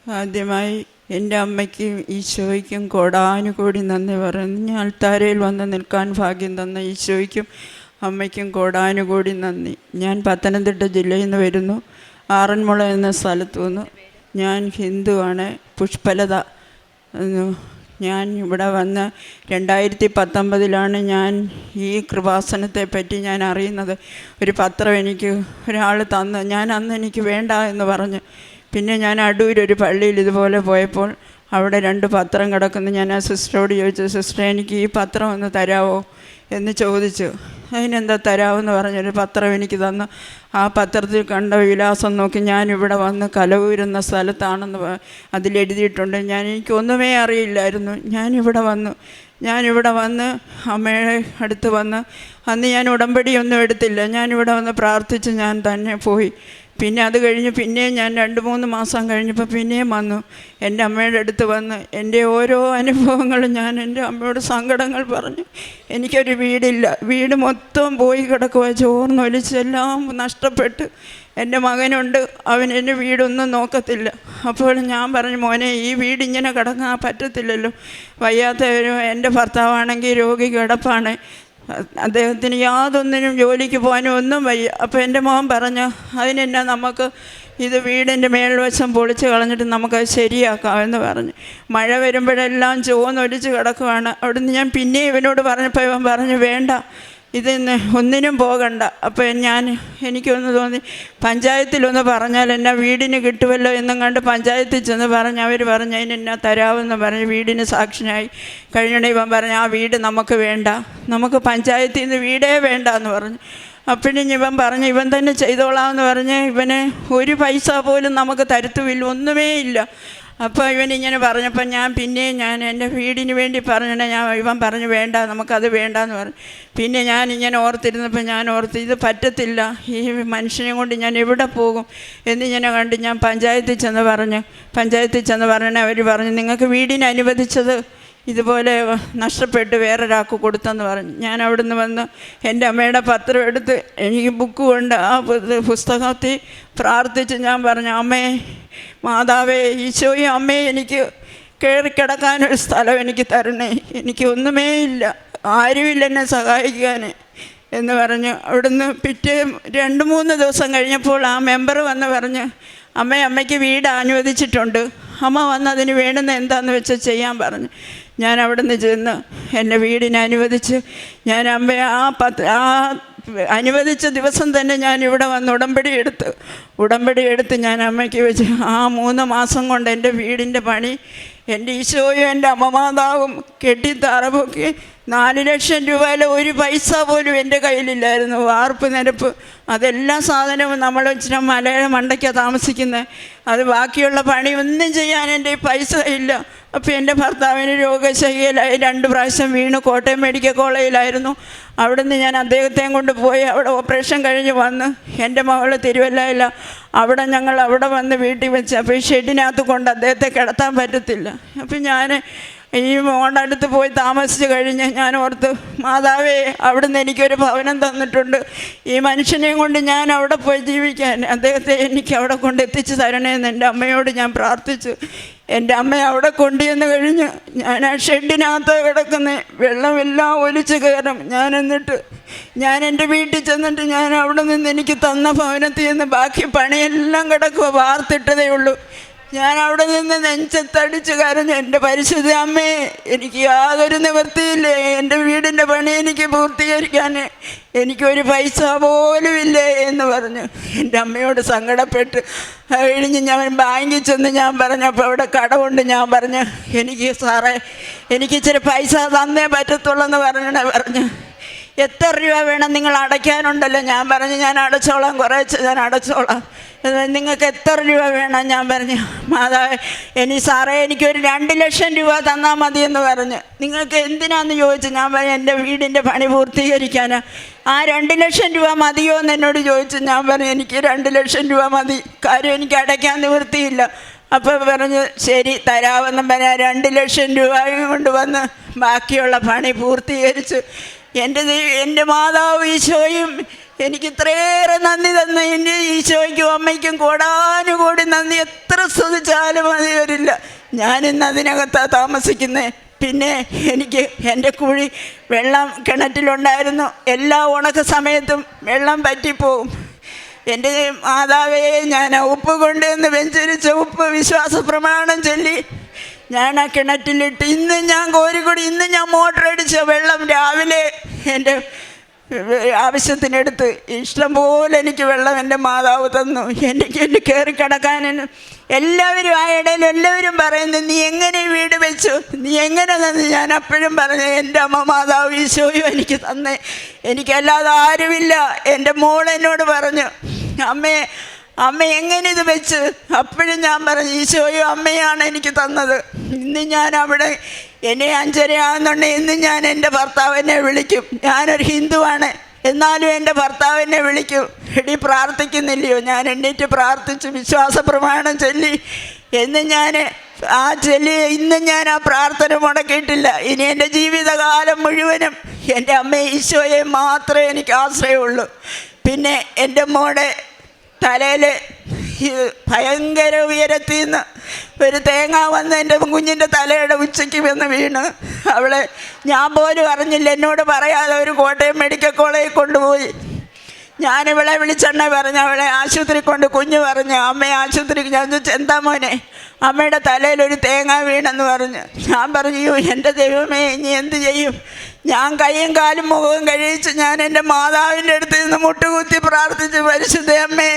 ആദ്യമായി എൻ്റെ അമ്മയ്ക്കും ഈശോയ്ക്കും കോടാനുകോടി നന്ദി പറയുന്നു. ഞാൻ അൾത്താരയിൽ വന്ന് നിൽക്കാൻ ഭാഗ്യം തന്ന ഈശോയ്ക്കും അമ്മയ്ക്കും കോടാനുകോടി നന്ദി. ഞാൻ പത്തനംതിട്ട ജില്ലയിൽ നിന്ന് വരുന്നു, ആറന്മുള എന്ന സ്ഥലത്ത് വന്നു. ഞാൻ ഹിന്ദുവാണ്, പുഷ്പലത. ഞാൻ ഇവിടെ വന്ന് 2019 ഞാൻ ഈ കൃപാസനത്തെ പറ്റി ഞാൻ അറിയുന്നത്. ഒരു പത്രം എനിക്ക് ഒരാൾ തന്ന്, ഞാൻ അന്ന് എനിക്ക് വേണ്ട എന്ന് പറഞ്ഞു. പിന്നെ ഞാൻ അടൂരൊരു പള്ളിയിൽ ഇതുപോലെ പോയപ്പോൾ അവിടെ 2 പത്രം കിടക്കുന്നു. ഞാൻ ആ സിസ്റ്ററോട് ചോദിച്ചു, സിസ്റ്റർ എനിക്ക് ഈ പത്രം ഒന്ന് തരാമോ എന്ന് ചോദിച്ചു. അതിനെന്താ തരാമെന്ന് പറഞ്ഞൊരു പത്രം എനിക്ക് തന്നു. ആ പത്രത്തിൽ കണ്ട വിലാസം നോക്കി ഞാനിവിടെ വന്ന് കലവൂരുന്ന സ്ഥലത്താണെന്ന് അതിലെഴുതിയിട്ടുണ്ട്. എനിക്കൊന്നുമേ അറിയില്ലായിരുന്നു. ഞാനിവിടെ വന്ന് അമ്മയുടെ അടുത്ത് വന്ന് അന്ന് ഞാൻ ഉടമ്പടിയൊന്നും എടുത്തില്ല. ഞാനിവിടെ വന്ന് പ്രാർത്ഥിച്ച് ഞാൻ തന്നെ പോയി. പിന്നെ അത് കഴിഞ്ഞ് പിന്നെയും ഞാൻ 2-3 മാസം കഴിഞ്ഞപ്പോൾ പിന്നെയും വന്നു. എൻ്റെ അമ്മയുടെ അടുത്ത് വന്ന് എൻ്റെ ഓരോ അനുഭവങ്ങളും ഞാൻ എൻ്റെ അമ്മയോട് സങ്കടങ്ങൾ പറഞ്ഞു. എനിക്കൊരു വീടില്ല, വീട് മൊത്തം പോയി കിടക്കുക, ചോർന്നൊലിച്ച് എല്ലാം നഷ്ടപ്പെട്ട്. എൻ്റെ മകനുണ്ട്, അവൻ എൻ്റെ വീടൊന്നും നോക്കത്തില്ല. അപ്പോൾ ഞാൻ പറഞ്ഞു, മോനെ ഈ വീടിങ്ങനെ കിടക്കാൻ പറ്റത്തില്ലല്ലോ, വയ്യാത്തവരും എൻ്റെ ഭർത്താവാണെങ്കിൽ രോഗി കിടപ്പാണ്, അദ്ദേഹത്തിന് യാതൊന്നിനും ജോലിക്ക് പോകാനും ഒന്നും വയ്യ. അപ്പോൾ എൻ്റെ മോൻ പറഞ്ഞു, അതിനെന്നാ നമുക്ക് ഇത് വീടിൻ്റെ മേൽവശം പൊളിച്ച് കളഞ്ഞിട്ട് നമുക്കത് ശരിയാക്കാമെന്ന് പറഞ്ഞു. മഴ വരുമ്പോഴെല്ലാം ചുവന്നൊലിച്ച് കിടക്കുവാണ്. അവിടുന്ന് ഞാൻ പിന്നെ ഇവനോട് പറഞ്ഞപ്പോൾ ഇവൻ പറഞ്ഞു, വേണ്ട ഇതിന്ന് ഒന്നിനും പോകണ്ട. അപ്പോൾ എനിക്കൊന്ന് തോന്നി, പഞ്ചായത്തിലൊന്ന് പറഞ്ഞാൽ എന്നാ വീടിന് കിട്ടുമല്ലോ എന്നും കണ്ട് പഞ്ചായത്തിൽ ചെന്ന് പറഞ്ഞ് അവർ പറഞ്ഞ് അതിനെന്നാ തരാമെന്ന് പറഞ്ഞ് വീടിന് സാക്ഷിയായി കഴിഞ്ഞിട്ട് ഇവൻ പറഞ്ഞു, ആ വീട് നമുക്ക് വേണ്ട, നമുക്ക് പഞ്ചായത്തിൽ നിന്ന് വീടേ വേണ്ട എന്ന് പറഞ്ഞു. അപ്പോഴും ഇവൻ പറഞ്ഞു, ഇവൻ തന്നെ ചെയ്തോളാമെന്ന് പറഞ്ഞ് ഇവന് ഒരു പൈസ പോലും നമുക്ക് തരത്തുമില്ല, ഒന്നുമേ ഇല്ല. അപ്പോൾ ഇവനിങ്ങനെ പറഞ്ഞപ്പോൾ ഞാൻ എൻ്റെ വീടിന് വേണ്ടി പറഞ്ഞിട്ട് ഇവൻ പറഞ്ഞു വേണ്ട, നമുക്കത് വേണ്ടാന്ന് പറഞ്ഞു. പിന്നെ ഞാനിങ്ങനെ ഓർത്തിരുന്നപ്പോൾ ഞാൻ ഓർത്ത്, ഇത് പറ്റത്തില്ല, ഈ മനുഷ്യനെ കൊണ്ട് ഞാൻ എവിടെ പോകും എന്നിങ്ങനെ കണ്ട് ഞാൻ പഞ്ചായത്തിൽ ചെന്ന് പറഞ്ഞ് അവർ പറഞ്ഞു, നിങ്ങൾക്ക് വീടിന് അനുവദിച്ചത് ഇതുപോലെ നഷ്ടപ്പെട്ട് വേറൊരാൾക്ക് കൊടുത്തെന്ന് പറഞ്ഞു. ഞാൻ അവിടുന്ന് വന്ന് എൻ്റെ അമ്മയുടെ പത്രം എടുത്ത് എനിക്ക് ബുക്ക് കൊണ്ട് ആ പുസ്തകത്തിൽ പ്രാർത്ഥിച്ച് ഞാൻ പറഞ്ഞു, അമ്മേ മാതാവേ ഈശോയും അമ്മേ എനിക്ക് കയറിക്കിടക്കാനൊരു സ്ഥലം എനിക്ക് തരണേ, എനിക്ക് ഒന്നുമേ ഇല്ല, ആരുമില്ല എന്നെ സഹായിക്കാൻ എന്ന് പറഞ്ഞ് അവിടുന്ന് പിറ്റേ 2-3 ദിവസം കഴിഞ്ഞപ്പോൾ ആ മെമ്പർ വന്ന് പറഞ്ഞ്, അമ്മയ്ക്ക് വീട് അനുവദിച്ചിട്ടുണ്ട്, അമ്മ വന്ന് അതിന് വേണ്ടുന്ന എന്താണെന്ന് വെച്ചാൽ ചെയ്യാൻ പറഞ്ഞു. ഞാൻ അവിടുന്ന് ചെന്ന് എൻ്റെ വീടിനെ അനുവദിച്ച് ഞാൻ അമ്മയെ ആ അനുവദിച്ച ദിവസം തന്നെ ഞാൻ ഇവിടെ വന്ന് ഉടമ്പടി എടുത്ത് ഞാൻ അമ്മയ്ക്ക് വെച്ച് ആ 3 മാസം കൊണ്ട് എൻ്റെ വീടിൻ്റെ പണി എൻ്റെ ഈശോയും എൻ്റെ അമ്മമാതാവും കെട്ടിത്തറപ്പൊക്കി 4 ലക്ഷം രൂപയിലെ ഒരു പൈസ പോലും എൻ്റെ കയ്യിലില്ലായിരുന്നു. വാർപ്പ് നിരപ്പ് അതെല്ലാ സാധനവും നമ്മൾ ഇച്ചിരി മലയുടെ മണ്ടയ്ക്കാണ് താമസിക്കുന്നത്, അത് ബാക്കിയുള്ള പണിയൊന്നും ചെയ്യാൻ എൻ്റെ പൈസ ഇല്ല. അപ്പോൾ എൻ്റെ ഭർത്താവിന് രോഗശയ്യയിലായി 2 പ്രാവശ്യം വീണ് കോട്ടയം മെഡിക്കൽ കോളേജിലായിരുന്നു. അവിടുന്ന് ഞാൻ അദ്ദേഹത്തെയും കൊണ്ട് പോയി അവിടെ ഓപ്പറേഷൻ കഴിഞ്ഞ് വന്ന് എൻ്റെ മകൾ തിരുവല്ലയില്ല, ഞങ്ങൾ അവിടെ വന്ന് വീട്ടിൽ വെച്ച് അപ്പോൾ ഈ ഷെഡിനകത്ത് കൊണ്ട് അദ്ദേഹത്തെ കിടത്താൻ പറ്റത്തില്ല. അപ്പം ഞാൻ ഈ മോളുടെ അടുത്ത് പോയി താമസിച്ച് കഴിഞ്ഞ് ഞാൻ ഓർത്ത്, മാതാവേ അവിടുന്ന് എനിക്കൊരു ഭവനം തന്നിട്ടുണ്ട്, ഈ മനുഷ്യനെയും കൊണ്ട് ഞാൻ അവിടെ പോയി ജീവിക്കാൻ അദ്ദേഹത്തെ എനിക്ക് അവിടെ കൊണ്ട് എത്തിച്ച് തരണേന്ന് എൻ്റെ അമ്മയോട് ഞാൻ പ്രാർത്ഥിച്ചു. എൻ്റെ അമ്മ അവിടെ കൊണ്ടുവന്ന് കഴിഞ്ഞ് ഞാൻ ആ ഷെഡിനകത്ത് കിടക്കുന്ന വെള്ളമെല്ലാം ഒലിച്ച് കയറും. ഞാൻ എൻ്റെ വീട്ടിൽ ചെന്നിട്ട് ഞാൻ അവിടെ നിന്ന് എനിക്ക് തന്ന ഭവനത്തിൽ നിന്ന് ബാക്കി പണിയെല്ലാം കിടക്കുക, വാർത്തിട്ടതേ ഉള്ളൂ. ഞാൻ അവിടെ നിന്ന് നെഞ്ചത്തടിച്ച് കരഞ്ഞു, എൻ്റെ പരിശുദ്ധ അമ്മേ എനിക്ക് യാതൊരു നിവൃത്തിയില്ലേ, എൻ്റെ വീടിൻ്റെ പണി എനിക്ക് പൂർത്തീകരിക്കാൻ എനിക്കൊരു പൈസ പോലും ഇല്ലേ എന്ന് പറഞ്ഞു എൻ്റെ അമ്മയോട് സങ്കടപ്പെട്ട് കഴിഞ്ഞ് ഞാൻ ബാങ്കിൽ ചെന്ന് ഞാൻ പറഞ്ഞപ്പോൾ അവിടെ കടമുണ്ട്. ഞാൻ പറഞ്ഞു, സാറേ എനിക്ക് ഇച്ചിരി പൈസ തന്നേ പറ്റത്തുള്ളെന്ന് പറഞ്ഞു. എത്ര രൂപ വേണം നിങ്ങൾ അടയ്ക്കാനുണ്ടല്ലോ? ഞാൻ പറഞ്ഞു, ഞാൻ അടച്ചോളാം, കുറേശ്ശെ ഞാൻ അടച്ചോളാം, നിങ്ങൾക്ക് എത്ര രൂപ വേണം? ഞാൻ പറഞ്ഞു, മാതാവേ സാറേ എനിക്കൊരു 2 ലക്ഷം രൂപ തന്നാൽ മതിയെന്ന് പറഞ്ഞു. നിങ്ങൾക്ക് എന്തിനാന്ന് ചോദിച്ചു. ഞാൻ പറഞ്ഞു, എൻ്റെ വീടിൻ്റെ പണി പൂർത്തീകരിക്കാനാ. ആ 2 ലക്ഷം രൂപ മതിയോ എന്ന് എന്നോട് ചോദിച്ചു. ഞാൻ പറഞ്ഞു, എനിക്ക് 2 ലക്ഷം രൂപ മതി, കാര്യം എനിക്ക് അടയ്ക്കാൻ നിവൃത്തിയില്ല. അപ്പോൾ പറഞ്ഞു, ശരി തരാമെന്നും പറഞ്ഞാൽ 2 ലക്ഷം രൂപയും കൊണ്ട് വന്ന് ബാക്കിയുള്ള പണി പൂർത്തീകരിച്ച് എൻ്റെ മാതാവ് ഈശോയും എനിക്ക് ഇത്രയേറെ നന്ദി തന്ന എൻ്റെ ഈശോയ്ക്കും അമ്മയ്ക്കും കോടാനുകോടി നന്ദി. എത്ര സ്തുതിച്ചാലും മതി വരില്ല. ഞാനിന്ന് അതിനകത്താണ് താമസിക്കുന്നത്. പിന്നെ എനിക്ക് എൻ്റെ കുഴി വെള്ളം കിണറ്റിലുണ്ടായിരുന്നു. എല്ലാ ഉണക്ക സമയത്തും വെള്ളം പറ്റിപ്പോവും. എൻ്റെ മാതാവേ, ഞാൻ ഉപ്പ് കൊണ്ടുവന്ന് വെഞ്ചരിച്ച ഉപ്പ് വിശ്വാസ പ്രമാണം ചൊല്ലി ഞാൻ ആ കിണറ്റിലിട്ട് ഇന്ന് ഞാൻ കോരിക്കൂടി, ഇന്ന് ഞാൻ മോട്ടർ അടിച്ച വെള്ളം രാവിലെ എൻ്റെ ആവശ്യത്തിനെടുത്ത് ഇഷ്ടം പോലെ എനിക്ക് വെള്ളം എൻ്റെ മാതാവ് തന്നു. എനിക്ക് കയറി കിടക്കാൻ എല്ലാവരും ആ ഇടയിൽ എല്ലാവരും പറയുന്നത്, നീ എങ്ങനെ വീട് വെച്ചു, നീ എങ്ങനെ തന്നു? ഞാൻ അപ്പോഴും പറഞ്ഞു, എൻ്റെ അമ്മ മാതാവ് ഈശോയും എനിക്ക് തന്നേ, എനിക്കല്ലാതെ ആരുമില്ല. എൻ്റെ മോൾ എന്നോട് പറഞ്ഞു, അമ്മ എങ്ങനെ ഇത് വെച്ച്? അപ്പോഴും ഞാൻ പറഞ്ഞു, ഈശോയും അമ്മയാണ് എനിക്ക് തന്നത്. ഇന്ന് ഞാൻ അവിടെ എന്നെ 5:30 ആകുന്നുണ്ടെങ്കിൽ ഇന്ന് ഞാൻ എൻ്റെ ഭർത്താവിനെ വിളിക്കും. ഞാനൊരു ഹിന്ദുവാണ്, എന്നാലും എൻ്റെ ഭർത്താവിനെ വിളിക്കും, എടി പ്രാർത്ഥിക്കുന്നില്ലയോ? ഞാൻ എണ്ണീറ്റ് പ്രാർത്ഥിച്ച് വിശ്വാസ പ്രമാണം ചൊല്ലി എന്ന് ഞാൻ ഇന്ന് ഞാൻ ആ പ്രാർത്ഥന മുടക്കിയിട്ടില്ല. ഇനി എൻ്റെ ജീവിതകാലം മുഴുവനും എൻ്റെ അമ്മ ഈശോയെ മാത്രമേ എനിക്ക് ആശ്രയമുള്ളൂ. പിന്നെ എൻ്റെ മോടെ തലയിൽ ഭയങ്കര ഉയരത്തിൽ നിന്ന് ഒരു തേങ്ങ വന്ന് എൻ്റെ കുഞ്ഞിൻ്റെ തലയുടെ ഉച്ചയ്ക്ക് വന്ന് വീണ്. ഞാൻ പോലും അറിഞ്ഞില്ല. എന്നോട് പറയാതെ ഒരു കോട്ടയം മെഡിക്കൽ കോളേജിൽ കൊണ്ടുപോയി. ഞാനിവളെ വിളിച്ചെണ്ണ പറഞ്ഞു, അവളെ ആശുപത്രി കൊണ്ട്. കുഞ്ഞ് പറഞ്ഞു, അമ്മയെ ആശുപത്രിക്ക്. ഞാൻ ചോദിച്ചു, എന്താ മോനെ? അമ്മയുടെ തലയിലൊരു തേങ്ങ വീണെന്ന് പറഞ്ഞു. ഞാൻ പറഞ്ഞു, എൻ്റെ ദൈവമേ, ഇനി എന്ത് ചെയ്യും? ഞാൻ കൈയും കാലും മുഖവും കഴിച്ച് ഞാൻ എൻ്റെ മാതാവിൻ്റെ അടുത്ത് നിന്ന് മുട്ടുകുത്തി പ്രാർത്ഥിച്ചു, പരിശുദ്ധ അമ്മേ,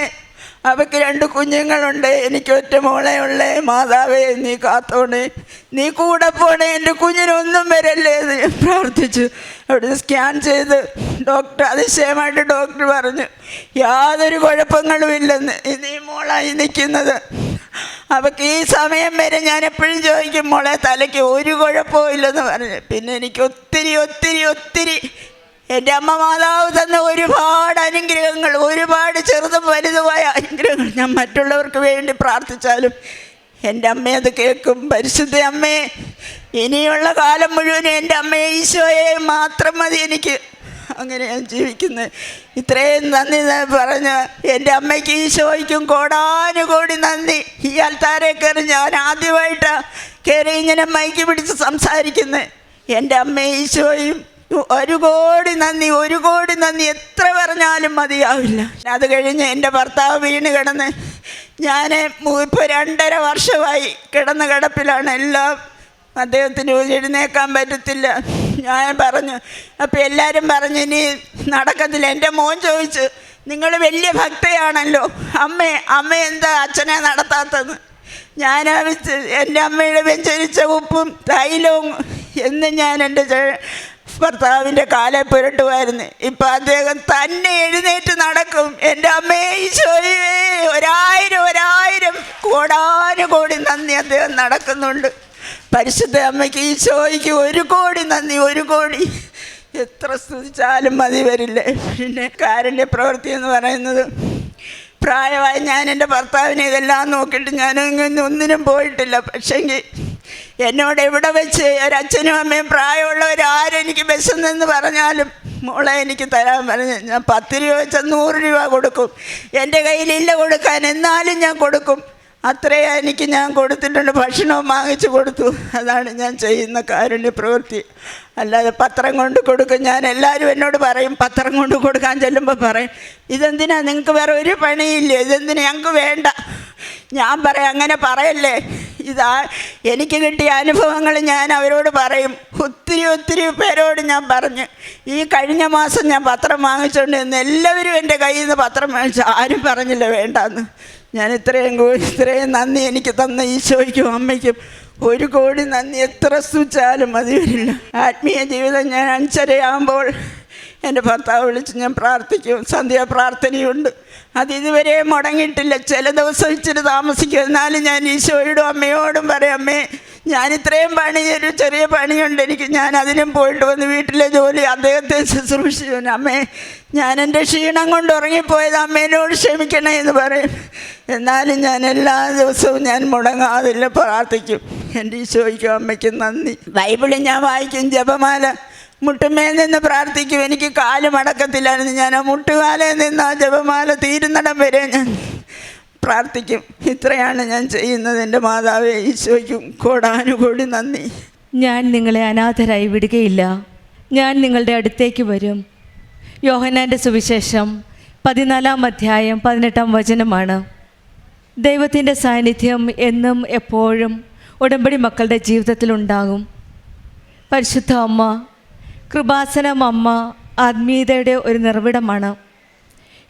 അവയ്ക്ക് 2 കുഞ്ഞുങ്ങളുണ്ട്, എനിക്ക് ഒറ്റ മോളെ ഉള്ളേ, മാതാവേ നീ കാത്തോണേ, നീ കൂടെ പോണേ, എൻ്റെ കുഞ്ഞിനൊന്നും വരല്ലേ എന്ന് ഞാൻ പ്രാർത്ഥിച്ചു. അവിടെ സ്കാൻ ചെയ്ത് അതിശയമായിട്ട് ഡോക്ടർ പറഞ്ഞു, യാതൊരു കുഴപ്പങ്ങളും ഇല്ലെന്ന്, നീ മോളായി നിൽക്കുന്നത്. അവൾക്ക് ഈ സമയം വരെ ഞാൻ എപ്പോഴും ചോദിക്കും, മോളെ തലയ്ക്ക് ഒരു കുഴപ്പവും ഇല്ലെന്ന് പറഞ്ഞു. പിന്നെ എനിക്ക് ഒത്തിരി എൻ്റെ അമ്മ മാതാവ് തന്ന ഒരുപാട് അനുഗ്രഹങ്ങൾ, ഒരുപാട് ചെറുതും വലുതുമായ അനുഗ്രഹങ്ങൾ. ഞാൻ മറ്റുള്ളവർക്ക് വേണ്ടി പ്രാർത്ഥിച്ചാലും എൻ്റെ അമ്മ അത് കേൾക്കും. പരിശുദ്ധ അമ്മേ, ഇനിയുള്ള കാലം മുഴുവൻ എൻ്റെ അമ്മയെ ഈശോയെ മാത്രം മതി എനിക്ക്. അങ്ങനെ ഞാൻ ജീവിക്കുന്നത്. ഇത്രയും നന്ദി പറഞ്ഞ് എൻ്റെ അമ്മയ്ക്ക് ഈശോയ്ക്കും കോടാനുകോടി നന്ദി. ഈ അൽത്താരെ കയറി ഞാൻ ആദ്യമായിട്ടാണ് കയറി ഇങ്ങനെ മൈക്ക് പിടിച്ച് സംസാരിക്കുന്നത്. എൻ്റെ അമ്മ ഈശോയും ഒരു കോടി നന്ദി. എത്ര പറഞ്ഞാലും മതിയാവില്ല. അത് കഴിഞ്ഞ് എൻ്റെ ഭർത്താവ് വീണ് കിടന്ന് ഞാൻ ഇപ്പോൾ 2.5 വർഷമായി കിടന്ന കിടപ്പിലാണ്. എല്ലാം അദ്ദേഹത്തിന് എഴുന്നേക്കാൻ പറ്റത്തില്ല. ഞാൻ പറഞ്ഞു, അപ്പോൾ എല്ലാവരും പറഞ്ഞു ഇനി നടക്കത്തില്ല. എൻ്റെ മോൻ ചോദിച്ചു, നിങ്ങൾ വലിയ ഭക്തയാണല്ലോ, അമ്മ എന്താ അച്ഛനെ നടത്താത്തത്? ഞാൻ എൻ്റെ അമ്മയുടെ വെഞ്ചരിച്ച ഉപ്പും തൈലവും എന്ന് ഞാൻ എൻ്റെ ഭർത്താവിൻ്റെ കാലെ പുരട്ടുമായിരുന്നു. ഇപ്പം അദ്ദേഹം തന്നെ എഴുന്നേറ്റ് നടക്കും. എൻ്റെ അമ്മയെ ഈശോയെ 1000 കോടാനുകോടി നന്ദി. അദ്ദേഹം നടക്കുന്നുണ്ട്. പരിശുദ്ധ അമ്മയ്ക്ക് ഈശോയ്ക്ക് 1 കോടി നന്ദി. 1 കോടി എത്ര സ്തുതിച്ചാലും മതി വരില്ലേ. പിന്നെ കാരുണ്യ പ്രവൃത്തി എന്ന് പറയുന്നത്, പ്രായമായി ഞാൻ എൻ്റെ ഭർത്താവിനെ ഇതെല്ലാം നോക്കിയിട്ട് ഞാൻ ഒന്നിനും പോയിട്ടില്ല. പക്ഷേങ്കിൽ എന്നോട് എവിടെ വെച്ച് ഒരച്ഛനും അമ്മയും പ്രായമുള്ളവരാരെനിക്ക് വിശന്നെന്ന് പറഞ്ഞാലും മോളെ എനിക്ക് തരാൻ പറഞ്ഞ് ഞാൻ 10 രൂപ വെച്ചാൽ 100 രൂപ കൊടുക്കും. എൻ്റെ കയ്യിലില്ല കൊടുക്കാൻ, എന്നാലും ഞാൻ കൊടുക്കും. അത്രയും എനിക്ക് ഞാൻ കൊടുത്തിട്ടുണ്ട്. ഭക്ഷണവും വാങ്ങിച്ചു കൊടുത്തു. അതാണ് ഞാൻ ചെയ്യുന്ന കാരുണ്യ പ്രവൃത്തി. അല്ലാതെ പത്രം കൊണ്ട് കൊടുക്കും. ഞാൻ എല്ലാവരും എന്നോട് പറയും, പത്രം കൊണ്ട് കൊടുക്കാൻ ചെല്ലുമ്പോൾ പറയും, ഇതെന്തിനാ, നിങ്ങൾക്ക് വേറെ ഒരു പണിയില്ലേ, ഇതെന്തിനാ, ഞങ്ങൾക്ക് വേണ്ട. ഞാൻ പറയാം, അങ്ങനെ പറയല്ലേ. എനിക്ക് കിട്ടിയ അനുഭവങ്ങൾ ഞാൻ അവരോട് പറയും. ഒത്തിരി പേരോട് ഞാൻ പറഞ്ഞു. ഈ കഴിഞ്ഞ മാസം ഞാൻ പത്രം വാങ്ങിച്ചുകൊണ്ട് നിന്ന് എല്ലാവരും എൻ്റെ കയ്യിൽ നിന്ന് പത്രം വാങ്ങിച്ചു. ആരും പറഞ്ഞില്ല വേണ്ടാന്ന്. ഞാൻ ഇത്രയും നന്ദി എനിക്ക് തന്ന ഈശോയ്ക്കും അമ്മയ്ക്കും 1 കോടി നന്ദി. എത്ര സ്തുതിച്ചാലും മതി വരില്ല. ആത്മീയ ജീവിതം ഞാൻ 5:30 ആകുമ്പോൾ എൻ്റെ ഭർത്താവ് വിളിച്ച് ഞാൻ പ്രാർത്ഥിക്കും. സന്ധ്യാപ്രാർത്ഥനയുണ്ട്. അതിതുവരെ മുടങ്ങിയിട്ടില്ല. ചില ദിവസം ഇച്ചിരി താമസിക്കും. എന്നാലും ഞാൻ ഈശോയോടും അമ്മയോടും പറയും, അമ്മേ, ഞാൻ ഇത്രയും ഒരു ചെറിയ പണിയുണ്ട് എനിക്ക്, ഞാൻ അതിനും പോയിട്ട് വന്ന് വീട്ടിലെ ജോലി അദ്ദേഹത്തെ ശുശ്രൂഷിച്ചു. അമ്മേ, ഞാൻ എൻ്റെ ക്ഷീണം കൊണ്ട് ഉറങ്ങിപ്പോയത് അമ്മേനോട് ക്ഷമിക്കണേ എന്ന് പറയും. എന്നാലും ഞാൻ എല്ലാ ദിവസവും ഞാൻ മുടങ്ങാതില്ല പ്രാർത്ഥിക്കും. എൻ്റെ ഈശോയ്ക്കും അമ്മയ്ക്കും നന്ദി. ബൈബിളിൽ ഞാൻ വായിക്കും, ജപമാല മുട്ടുമേൽ നിന്ന് പ്രാർത്ഥിക്കും. എനിക്ക് കാല് മടക്കത്തില്ലായിരുന്നു. ഞാൻ ആ മുട്ടുകാലയിൽ നിന്ന് ആ ജപമാല തീരുന്നിടം വരെ ഞാൻ പ്രാർത്ഥിക്കും. ഇത്രയാണ് ഞാൻ ചെയ്യുന്നത്. എൻ്റെ മാതാവേ, ഈശോയ്ക്കും കോടാനുകോടി നന്ദി. ഞാൻ നിങ്ങളെ അനാഥരായി വിടുകയില്ല, ഞാൻ നിങ്ങളുടെ അടുത്തേക്ക് വരും. യോഹന്നാൻ്റെ സുവിശേഷം 14-ാം അധ്യായം 18-ാം വചനമാണ്. ദൈവത്തിൻ്റെ സാന്നിധ്യം എന്നും എപ്പോഴും ഉടമ്പടി മക്കളുടെ ജീവിതത്തിലുണ്ടാകും. പരിശുദ്ധ അമ്മ, കൃപാസനം അമ്മ ആത്മീയതയുടെ ഒരു നിറവിടമാണ്.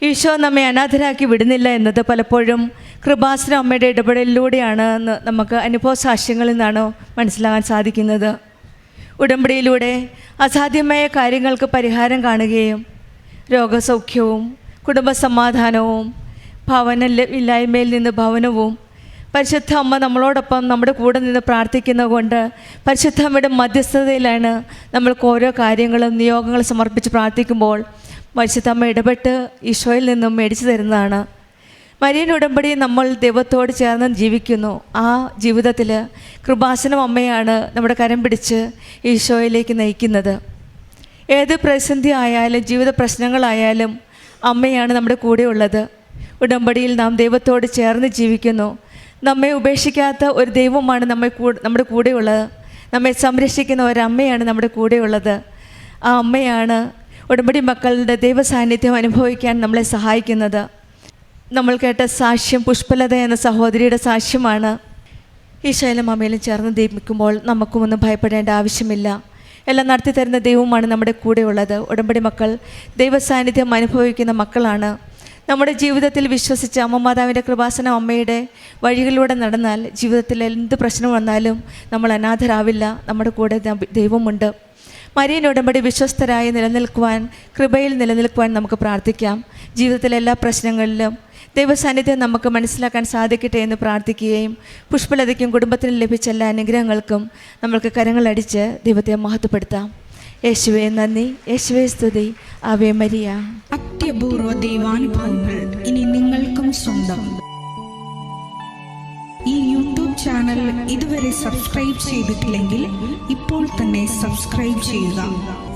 ഈശോ നമ്മെ അനാഥരാക്കി വിടുന്നില്ല എന്നത് പലപ്പോഴും കൃപാസനം അമ്മയുടെ ഇടപെടലിലൂടെയാണ് നമുക്ക് അനുഭവ സാക്ഷ്യങ്ങളിൽ നിന്നാണ് മനസ്സിലാകാൻ സാധിക്കുന്നത്. ഉടമ്പടിയിലൂടെ അസാധ്യമായ കാര്യങ്ങൾക്ക് പരിഹാരം കാണുകയും രോഗസൗഖ്യവും കുടുംബസമാധാനവും ഭവനമില്ലായ്മയിൽ നിന്ന് ഭവനവും പരിശുദ്ധ അമ്മ നമ്മളോടൊപ്പം നമ്മുടെ കൂടെ നിന്ന് പ്രാർത്ഥിക്കുന്നത് കൊണ്ട് പരിശുദ്ധ അമ്മയുടെ മധ്യസ്ഥതയിലാണ് നമ്മൾക്ക് ഓരോ കാര്യങ്ങളും നിയോഗങ്ങളും സമർപ്പിച്ച് പ്രാർത്ഥിക്കുമ്പോൾ പരിശുദ്ധ അമ്മ ഇടപെട്ട് ഈശോയിൽ നിന്നും മേടിച്ചു തരുന്നതാണ്. മരിയൻ ഉടമ്പടി നമ്മൾ ദൈവത്തോട് ചേർന്ന് ജീവിക്കുന്നു. ആ ജീവിതത്തിൽ കൃപാസനം അമ്മയാണ് നമ്മുടെ കരം പിടിച്ച് ഈശോയിലേക്ക് നയിക്കുന്നത്. ഏത് പ്രതിസന്ധി ആയാലും ജീവിത പ്രശ്നങ്ങളായാലും അമ്മയാണ് നമ്മുടെ കൂടെയുള്ളത്. ഉടമ്പടിയിൽ നാം ദൈവത്തോട് ചേർന്ന് ജീവിക്കുന്നു. നമ്മെ ഉപേക്ഷിക്കാത്ത ഒരു ദൈവമാണ് നമ്മുടെ കൂടെയുള്ളത്. നമ്മെ സംരക്ഷിക്കുന്ന ഒരമ്മയാണ് നമ്മുടെ കൂടെയുള്ളത്. ആ അമ്മയാണ് ഉടമ്പടി മക്കളുടെ ദൈവസാന്നിധ്യം അനുഭവിക്കാൻ നമ്മളെ സഹായിക്കുന്നത്. നമ്മൾ കേട്ട സാക്ഷ്യം പുഷ്പലത എന്ന സഹോദരിയുടെ സാക്ഷ്യമാണ്. ഈശോയിലും അമ്മയിലും ചേർന്ന് ദീപിക്കുമ്പോൾ നമുക്കുമൊന്നും ഭയപ്പെടേണ്ട ആവശ്യമില്ല. എല്ലാം നടത്തി തരുന്ന ദൈവമാണ് നമ്മുടെ കൂടെയുള്ളത്. ഉടമ്പടി മക്കൾ ദൈവസാന്നിധ്യം അനുഭവിക്കുന്ന മക്കളാണ്. നമ്മുടെ ജീവിതത്തിൽ വിശ്വസിച്ച് അമ്മ മാതാവിൻ്റെ കൃപാസനം അമ്മയുടെ വഴികളിലൂടെ നടന്നാൽ ജീവിതത്തിൽ എന്ത് പ്രശ്നം വന്നാലും നമ്മൾ അനാഥരാവില്ല. നമ്മുടെ കൂടെ ദൈവമുണ്ട്. മരിയൻ ഉടമ്പടി വിശ്വസ്തരായി നിലനിൽക്കുവാൻ, കൃപയിൽ നിലനിൽക്കുവാൻ നമുക്ക് പ്രാർത്ഥിക്കാം. ജീവിതത്തിലെ എല്ലാ പ്രശ്നങ്ങളിലും ദൈവസാന്നിധ്യം നമുക്ക് മനസ്സിലാക്കാൻ സാധിക്കട്ടെ എന്ന് പ്രാർത്ഥിക്കുകയും പുഷ്പലതയ്ക്കും കുടുംബത്തിനും ലഭിച്ച എല്ലാ അനുഗ്രഹങ്ങൾക്കും നമ്മൾക്ക് കരങ്ങളടിച്ച് ദൈവത്തെ മഹത്വപ്പെടുത്താം. യേശുവേ നന്ദി, യേശുവേ സ്തുതി, ആവേ മരിയ. അത്യപൂർവ ദൈവാനുഭവങ്ങൾ ഇനി നിങ്ങൾക്കും സ്വന്തം. ഈ യൂട്യൂബ് ചാനൽ ഇതുവരെ സബ്സ്ക്രൈബ് ചെയ്തിട്ടില്ലെങ്കിൽ ഇപ്പോൾ തന്നെ സബ്സ്ക്രൈബ് ചെയ്യുക.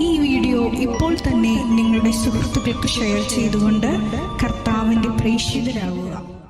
ഈ വീഡിയോ ഇപ്പോൾ തന്നെ നിങ്ങളുടെ സുഹൃത്തുക്കൾക്ക് ഷെയർ ചെയ്തുകൊണ്ട് കർത്താവിൻ്റെ പ്രേക്ഷിതരാകുക.